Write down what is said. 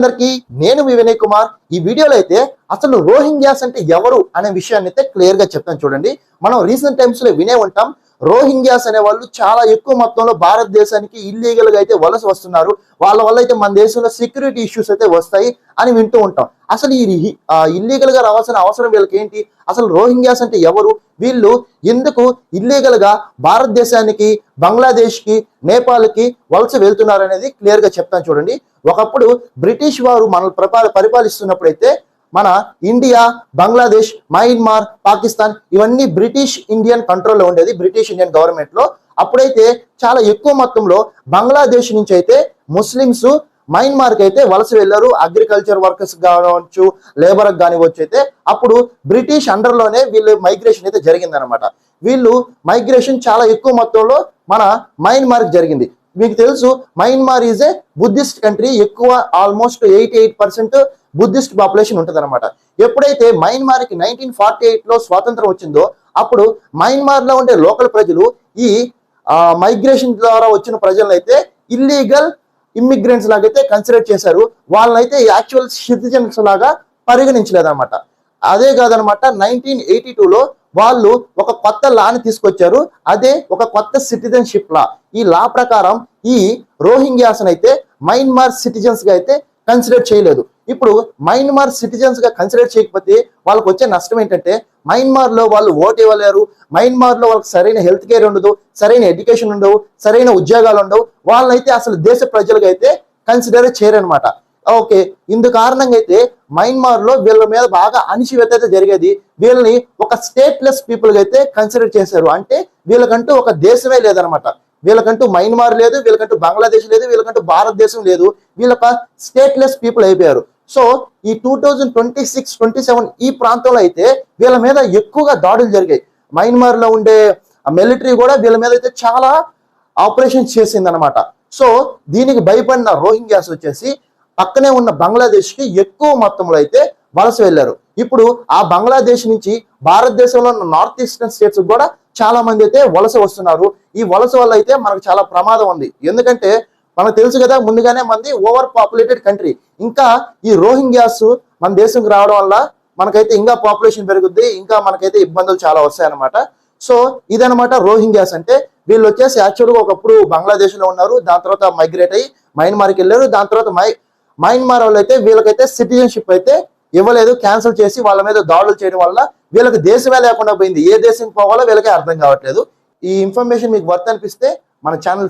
అందరికి నేను మీ వినయ్ కుమార్. ఈ వీడియోలో అయితే అసలు రోహింగ్యాస్ అంటే ఎవరు అనే విషయాన్ని అయితే క్లియర్ గా చెప్తాను చూడండి. మనం రీసెంట్ టైమ్స్ లో వినే ఉంటాం, రోహింగ్యాస్ అనే వాళ్ళు చాలా ఎక్కువ మొత్తంలో భారతదేశానికి ఇల్లీగల్ గా అయితే వలస వస్తున్నారు, వాళ్ళ వల్ల అయితే మన దేశంలో సెక్యూరిటీ ఇష్యూస్ అయితే వస్తాయి అని వింటూ ఉంటాం. అసలు ఈ ఇల్లీగల్ గా రావాల్సిన అవసరం వీళ్ళకి ఏంటి, అసలు రోహింగ్యాస్ అంటే ఎవరు, వీళ్ళు ఎందుకు ఇల్లీగల్ గా భారతదేశానికి, బంగ్లాదేశ్ కి, నేపాల్ కి వలస వెళ్తున్నారు అనేది క్లియర్ గా చెప్తాను చూడండి. ఒకప్పుడు బ్రిటిష్ వారు మనల్ని పరిపాలిస్తున్నప్పుడైతే మన ఇండియా, బంగ్లాదేశ్, మయన్మార్, పాకిస్తాన్ ఇవన్నీ బ్రిటిష్ ఇండియన్ కంట్రోల్లో ఉండేది, బ్రిటిష్ ఇండియన్ గవర్నమెంట్ లో. అప్పుడైతే చాలా ఎక్కువ మొత్తంలో బంగ్లాదేశ్ నుంచి అయితే ముస్లిమ్స్ మయన్మార్ కి అయితే వలస వెళ్ళారు. అగ్రికల్చర్ వర్కర్స్ కావచ్చు, లేబర్ కానివచ్చు. అయితే అప్పుడు బ్రిటిష్ అండర్ లోనే వీళ్ళు మైగ్రేషన్ అయితే జరిగిందనమాట. వీళ్ళు మైగ్రేషన్ చాలా ఎక్కువ మొత్తంలో మన మయన్మార్ కి జరిగింది. మీకు తెలుసు, Myanmar is a Buddhist country, ఎక్కువ ఆల్మోస్ట్ 88% బుద్ధిస్ట్ పాపులేషన్ ఉంటుంది అనమాట. ఎప్పుడైతే మయన్మార్ కి 1948 లో స్వాతంత్రం వచ్చిందో అప్పుడు మయన్మార్ లో ఉండే లోకల్ ప్రజలు ఈ మైగ్రేషన్ ద్వారా వచ్చిన ప్రజలను అయితే ఇల్లీగల్ ఇమ్మిగ్రెంట్స్ లాగైతే కన్సిడర్ చేశారు. వాళ్ళనైతే యాక్చువల్ సిటిజన్స్ లాగా పరిగణించలేదన్నమాట. అదే కాదనమాట, 1982లో వాళ్ళు ఒక కొత్త లాని తీసుకొచ్చారు, అదే ఒక కొత్త సిటిజన్షిప్ లా. ఈ లా ప్రకారం ఈ రోహింగ్యాస్ అయితే మయన్మార్ సిటిజన్స్ గా అయితే కన్సిడర్ చేయలేదు. ఇప్పుడు మయన్మార్ సిటిజన్స్ గా కన్సిడర్ చేయకపోతే వాళ్ళకి వచ్చే నష్టం ఏంటంటే, మయన్మార్ లో వాళ్ళు ఓటు ఇవ్వలేరు, మయన్మార్ లో వాళ్ళకి సరైన హెల్త్ కేర్ ఉండదు, సరైన ఎడ్యుకేషన్ ఉండవు, సరైన ఉద్యోగాలు ఉండవు, వాళ్ళనైతే అసలు దేశ ప్రజలుగా అయితే కన్సిడర్ చేయరనమాట. ఓకే, ఇందు కారణంగా అయితే మయన్మార్ లో వీళ్ళ మీద బాగా అణిచివేత అయితే జరిగేది. వీళ్ళని ఒక స్టేట్లెస్ పీపుల్ గా అయితే కన్సిడర్ చేశారు. అంటే వీళ్ళకంటూ ఒక దేశమే లేదనమాట. వీళ్ళకంటూ మయన్మార్ లేదు, వీళ్ళకంటూ బంగ్లాదేశ్ లేదు, వీళ్ళకంటూ భారతదేశం లేదు. వీళ్ళొక స్టేట్లెస్ పీపుల్ అయిపోయారు. సో ఈ 2026-27 ఈ ప్రాంతంలో అయితే వీళ్ళ మీద ఎక్కువగా దాడులు జరిగాయి. మయన్మార్ లో ఉండే మిలిటరీ కూడా వీళ్ళ మీద అయితే చాలా ఆపరేషన్స్ చేసింది అనమాట. సో దీనికి భయపడిన రోహింగ్యాస్ వచ్చేసి పక్కనే ఉన్న బంగ్లాదేశ్ కి ఎక్కువ మొత్తంలో అయితే వలస వెళ్ళారు. ఇప్పుడు ఆ బంగ్లాదేశ్ నుంచి భారతదేశంలో ఉన్న నార్త్ ఈస్టర్న్ స్టేట్స్ కూడా చాలా మంది అయితే వలస వస్తున్నారు. ఈ వలస వల్ల అయితే మనకు చాలా ప్రమాదం ఉంది. ఎందుకంటే మనకు తెలుసు కదా, ముందుగానే మంది ఓవర్ పాపులేటెడ్ కంట్రీ. ఇంకా ఈ రోహింగ్యాస్ మన దేశంకి రావడం వల్ల మనకైతే ఇంకా పాపులేషన్ పెరుగుద్ది, ఇంకా మనకైతే ఇబ్బందులు చాలా వస్తాయన్నమాట. సో ఇదనమాట రోహింగ్యాస్ అంటే. వీళ్ళు వచ్చేసి యాక్చువల్గా ఒకప్పుడు బంగ్లాదేశ్ లో ఉన్నారు, దాని తర్వాత మైగ్రేట్ అయ్యి మయన్మార్కి వెళ్ళారు. దాని తర్వాత మయన్మార్ వాళ్ళు అయితే వీళ్ళకైతే సిటిజన్షిప్ అయితే ఇవ్వలేదు, క్యాన్సిల్ చేసి వాళ్ళ మీద దాడులు చేయడం వల్ల వీళ్ళకి దేశమే లేకుండా పోయింది. ఏ దేశం పోవాలో వీళ్ళకి అర్థం కావట్లేదు. ఈ ఇన్ఫర్మేషన్ మీకు వర్త్ అనిపిస్తే మన ఛానల్